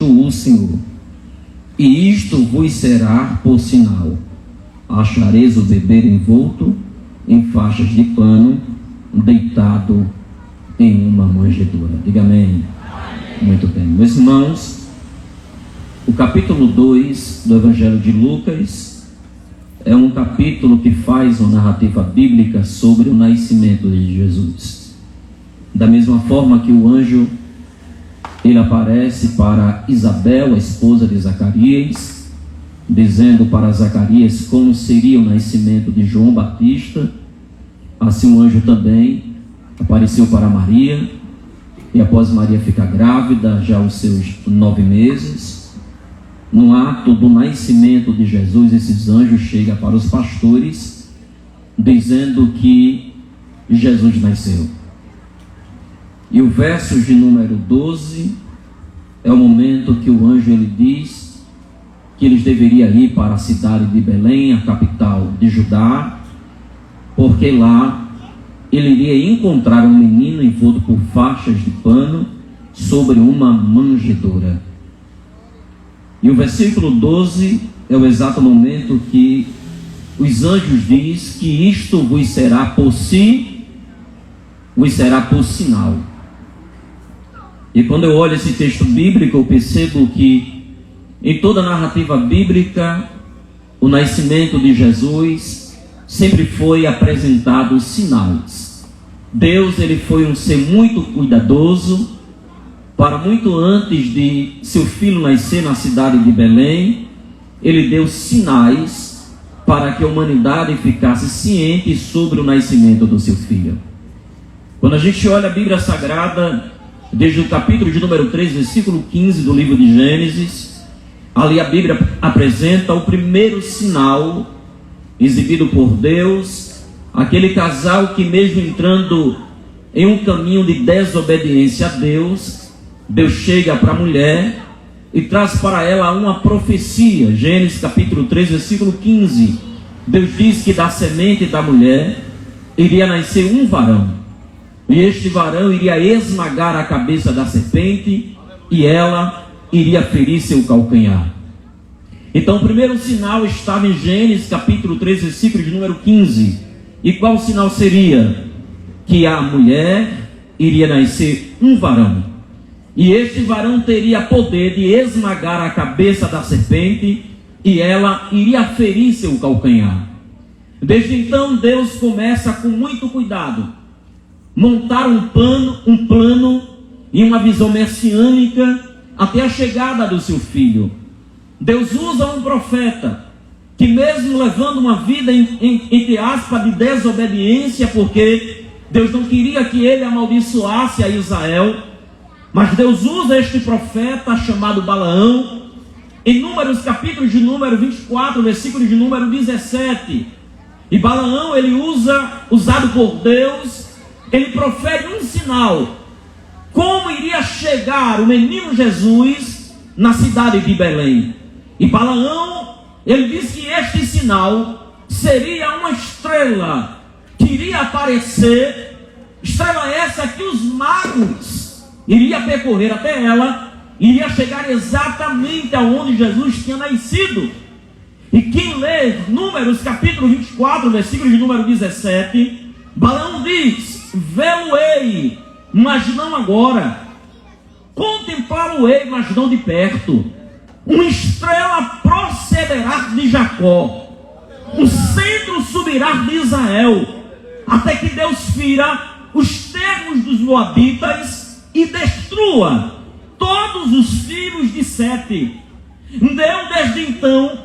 o Senhor, e isto vos será por sinal: achareis o bebê envolto em faixas de pano, deitado em uma manjedoura. Diga amém. Muito bem, meus irmãos, o capítulo 2 do Evangelho de Lucas é um capítulo que faz uma narrativa bíblica sobre o nascimento de Jesus. Da mesma forma que o anjo, ele aparece para Isabel, a esposa de Zacarias, dizendo para Zacarias como seria o nascimento de João Batista, assim o anjo também apareceu para Maria, e após Maria ficar grávida, já aos seus 9 meses, no ato do nascimento de Jesus, esses anjos chegam para os pastores, dizendo que Jesus nasceu. E o verso de número 12 é o momento que o anjo ele diz que eles deveriam ir para a cidade de Belém, a capital de Judá, porque lá ele iria encontrar um menino envolto por faixas de pano sobre uma manjedoura. E o versículo 12 é o exato momento que os anjos diz que isto vos será por sinal. E quando eu olho esse texto bíblico, eu percebo que em toda a narrativa bíblica, o nascimento de Jesus sempre foi apresentado sinais. Deus, ele foi um ser muito cuidadoso, para muito antes de seu filho nascer na cidade de Belém, ele deu sinais para que a humanidade ficasse ciente sobre o nascimento do seu filho. Quando a gente olha a Bíblia Sagrada, desde o capítulo de número 3, versículo 15 do livro de Gênesis, ali a Bíblia apresenta o primeiro sinal exibido por Deus, aquele casal que mesmo entrando em um caminho de desobediência a Deus, Deus chega para a mulher e traz para ela uma profecia. Gênesis capítulo 3, versículo 15, Deus diz que da semente da mulher iria nascer um varão, e este varão iria esmagar a cabeça da serpente, e ela iria ferir seu calcanhar. Então o primeiro sinal estava em Gênesis capítulo 3, versículo de número 15. E qual sinal seria? Que a mulher iria nascer um varão, e este varão teria poder de esmagar a cabeça da serpente, e ela iria ferir seu calcanhar. Desde então Deus começa com muito cuidado montar um plano e uma visão messiânica até a chegada do seu filho. Deus usa um profeta que, mesmo levando uma vida entre aspas de desobediência, porque Deus não queria que ele amaldiçoasse a Israel, mas Deus usa este profeta chamado Balaão, em Números capítulo de número 24, versículo de número 17. E Balaão, ele usado por Deus, ele profere um sinal, como iria chegar o menino Jesus na cidade de Belém. E Balaão, ele diz que este sinal seria uma estrela que iria aparecer, estrela essa que os magos iriam percorrer até ela, iria chegar exatamente aonde Jesus tinha nascido. E quem lê Números capítulo 24, versículo de número 17, Balaão diz: vê-lo-ei, mas não agora, contemplá-lo-ei, mas não de perto. Uma estrela procederá de Jacó, o centro subirá de Israel, até que Deus fira os termos dos moabitas e destrua todos os filhos de Sete. Deus, desde então,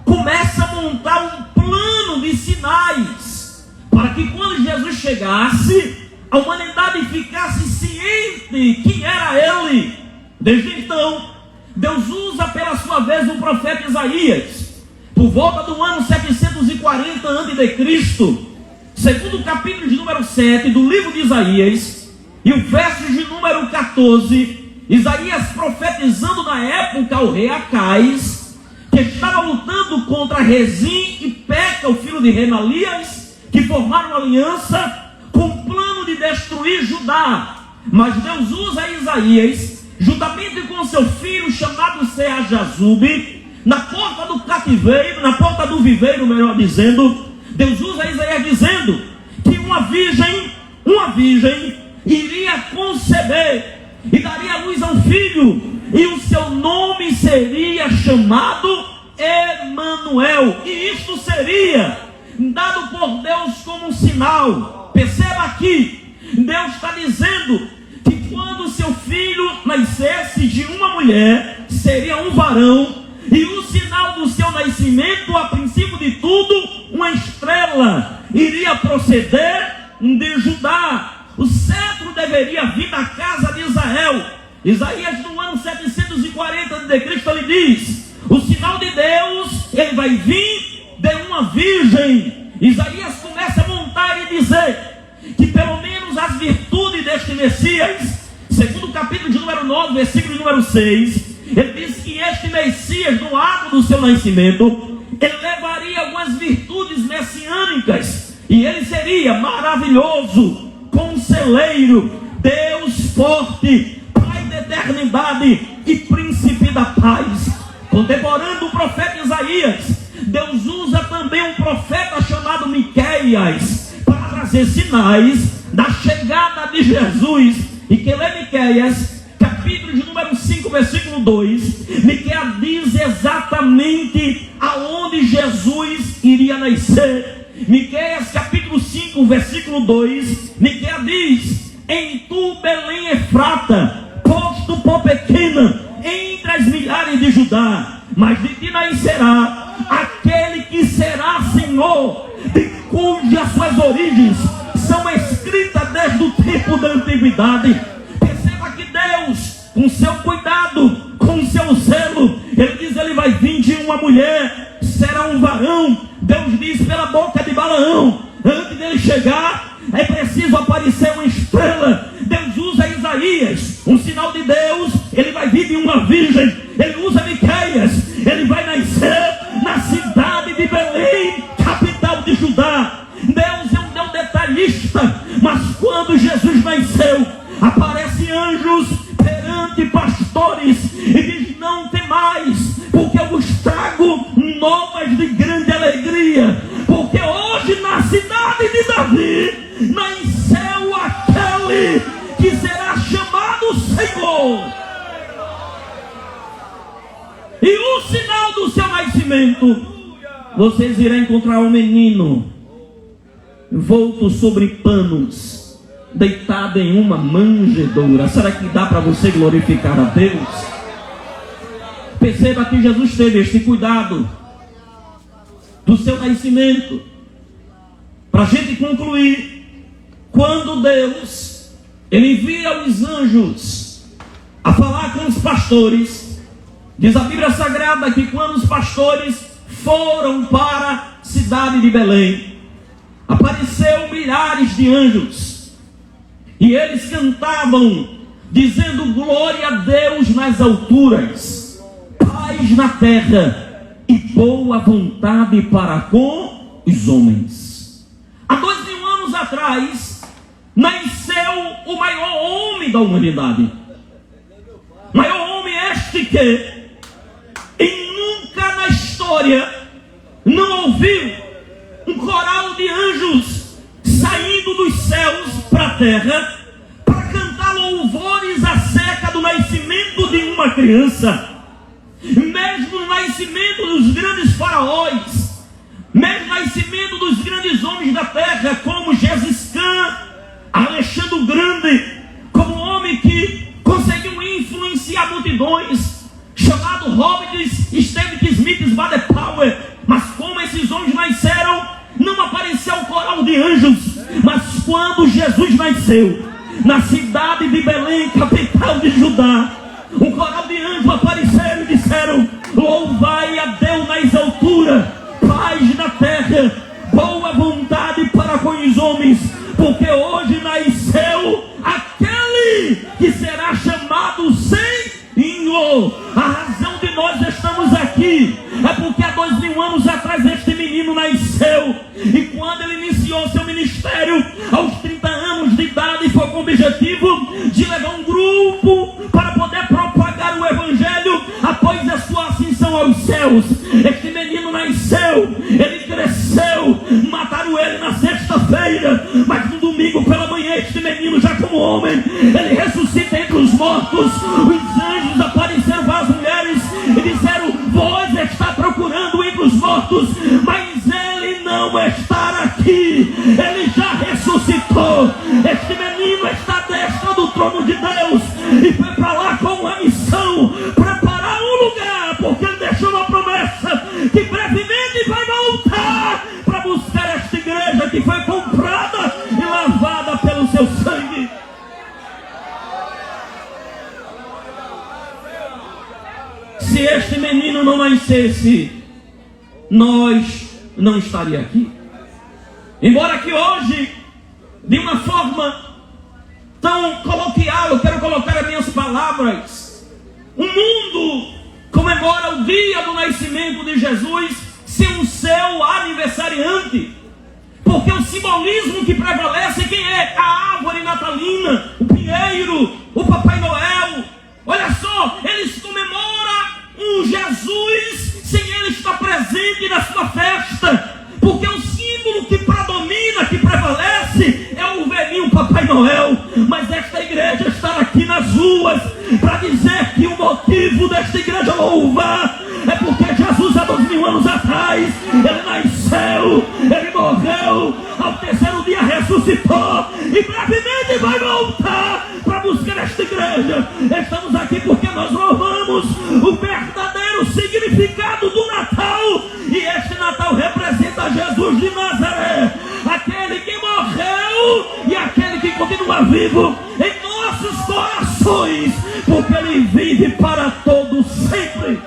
começa a montar um plano de sinais, para que quando Jesus chegasse, a humanidade ficasse ciente quem era ele. Desde então, Deus usa pela sua vez o profeta Isaías, por volta do ano 740 a.C., segundo o capítulo de número 7 do livro de Isaías, e o verso de número 14, Isaías profetizando na época ao rei Acais, que estava lutando contra Rezim e Peca, o filho de Remalias, que formaram aliança com o plano de destruir Judá. Mas Deus usa Isaías juntamente com seu filho chamado Sear-Jazube, na porta do cativeiro, na porta do viveiro, melhor dizendo, Deus usa Isaías dizendo que uma virgem iria conceber e daria à luz a um filho, e o seu nome seria chamado Emanuel, e isto seria dado por Deus como um sinal. Perceba aqui, Deus está dizendo que quando seu filho nascesse de uma mulher, seria um varão, e o sinal do seu nascimento, a princípio de tudo, uma estrela iria proceder de Judá. O cetro deveria vir da casa de Israel. Isaías, no ano 740 de Cristo, ele diz: o sinal de Deus, ele vai vir de uma virgem. Isaías começa a montar e dizer que pelo menos as virtudes deste Messias, segundo o capítulo de número 9, versículo de número 6, ele diz que este Messias, no ato do seu nascimento, ele levaria algumas virtudes messiânicas, e ele seria maravilhoso, conselheiro, Deus forte, Pai da eternidade e príncipe da paz. Contemporâneo do profeta Isaías, Deus usa também um profeta chamado Miqueias para trazer sinais da chegada de Jesus. E que lê Miqueias, capítulo de número 5, versículo 2, Miqueias diz exatamente aonde Jesus iria nascer. Miqueias capítulo 5, versículo 2, Miqueias diz: em tu, Belém Efrata, posto por pequena entre as milhares de Judá, mas de ti nascerá aquele que será Senhor, de cujas suas origens são escritas desde o tempo da antiguidade. Perceba que Deus, com seu cuidado, com seu zelo, ele diz: ele vai vir de uma mulher, será um varão. Deus diz pela boca de Balaão, antes dele chegar, é preciso aparecer uma estrela. Deus usa Isaías, um sinal de Deus, ele vai vir de uma virgem. Ele usa Miqueias, ele vai nascer na cidade de Belém, capital de Judá. Deus é um Deus detalhista, mas quando Jesus nasceu, aparecem anjos perante pastores e diz: não temais, porque eu vos trago novas de grande alegria, porque hoje na cidade de Davi nasceu aquele que será chamado Senhor. E o sinal do seu nascimento, vocês irão encontrar um menino volto sobre panos, deitado em uma manjedoura. Será que dá para você glorificar a Deus? Perceba que Jesus teve este cuidado do seu nascimento. Para a gente concluir, quando Deus ele envia os anjos a falar com os pastores, diz a Bíblia Sagrada que quando os pastores foram para a cidade de Belém, apareceu milhares de anjos, e eles cantavam dizendo: glória a Deus nas alturas, paz na terra e boa vontade para com os homens. Há 2000 anos atrás nasceu o maior homem da humanidade, maior homem este que nunca na história não ouviu um coral de anjos saindo dos céus para a terra para cantar louvores acerca do nascimento de uma criança. Mesmo no nascimento dos grandes faraós, mesmo no nascimento dos grandes homens da terra, como Gengis Khan, Alexandre o Grande, como um homem que conseguiu influenciar multidões, chamado Robert Smith Baden-Powell. Mas como esses homens nasceram, não apareceu o coral de anjos. Mas quando Jesus nasceu na cidade de Belém, capital de Judá, um coral de anjos apareceram e disseram: louvai a Deus nas alturas, paz na terra, boa vontade para com os homens, porque hoje nasceu aquele que será chamado Senhor. A razão de nós estamos aqui é porque há 2000 anos atrás este menino nasceu, e quando ele iniciou seu ministério, aos 30 anos de idade, foi com o objetivo de levar um grupo para poder propagar o Evangelho após a sua ascensão aos céus. Este menino nasceu, ele cresceu, mataram ele na sexta-feira, mas no domingo pela manhã este menino, já como homem, ele ressuscita entre os mortos. Os anjos apareceram para as mulheres e disseram: vós está procurando entre os mortos, mas ele não está aqui, ele já ressuscitou. Este menino está à destra do trono de Deus e foi para lá com uma missão: preparar um lugar, porque ele deixou uma promessa que brevemente vai voltar para buscar esta igreja que foi comprada e lavada pelo seu sangue. Se este menino não nascesse, nós não estaríamos aqui. Embora que hoje, de uma forma tão coloquial, eu quero colocar as minhas palavras, o mundo comemora o dia do nascimento de Jesus sem o seu aniversariante, porque o simbolismo que prevalece, quem é? A árvore natalina, o pinheiro, o Papai Noel. Olha só, eles comemoram um Jesus sem ele estar presente na sua festa, porque o símbolo que predomina, que prevalece, é o velhinho Papai Noel. Mas esta igreja está aqui nas ruas para dizer que o motivo desta igreja louvar é porque Jesus, há 2000 anos atrás, ele nasceu, ele morreu, ao terceiro dia ressuscitou e brevemente vai voltar para buscar esta igreja. Estamos aqui porque nós louvamos o verdadeiro significado do Natal, e este Natal representa Jesus de Nazaré, aquele que morreu e aquele que continua vivo em nossos corações, porque ele vive para todo sempre.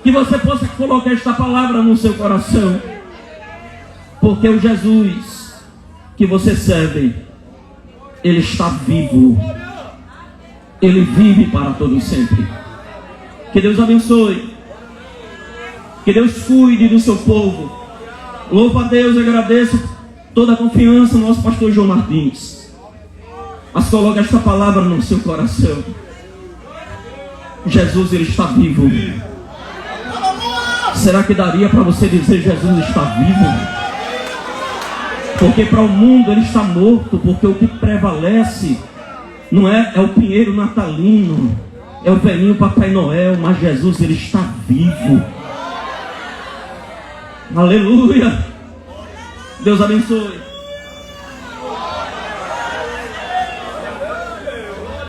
Que você possa colocar esta palavra no seu coração, porque o Jesus que você serve, ele está vivo, ele vive para todo sempre. Que Deus abençoe, que Deus cuide do seu povo. Louvo a Deus e agradeço toda a confiança no nosso pastor João Martins. Mas coloque esta palavra no seu coração: Jesus, ele está vivo. Será que daria para você dizer: Jesus está vivo? Porque para o mundo ele está morto, porque o que prevalece não é o pinheiro natalino, é o velhinho Papai Noel, mas Jesus, ele está vivo. Aleluia. Deus abençoe.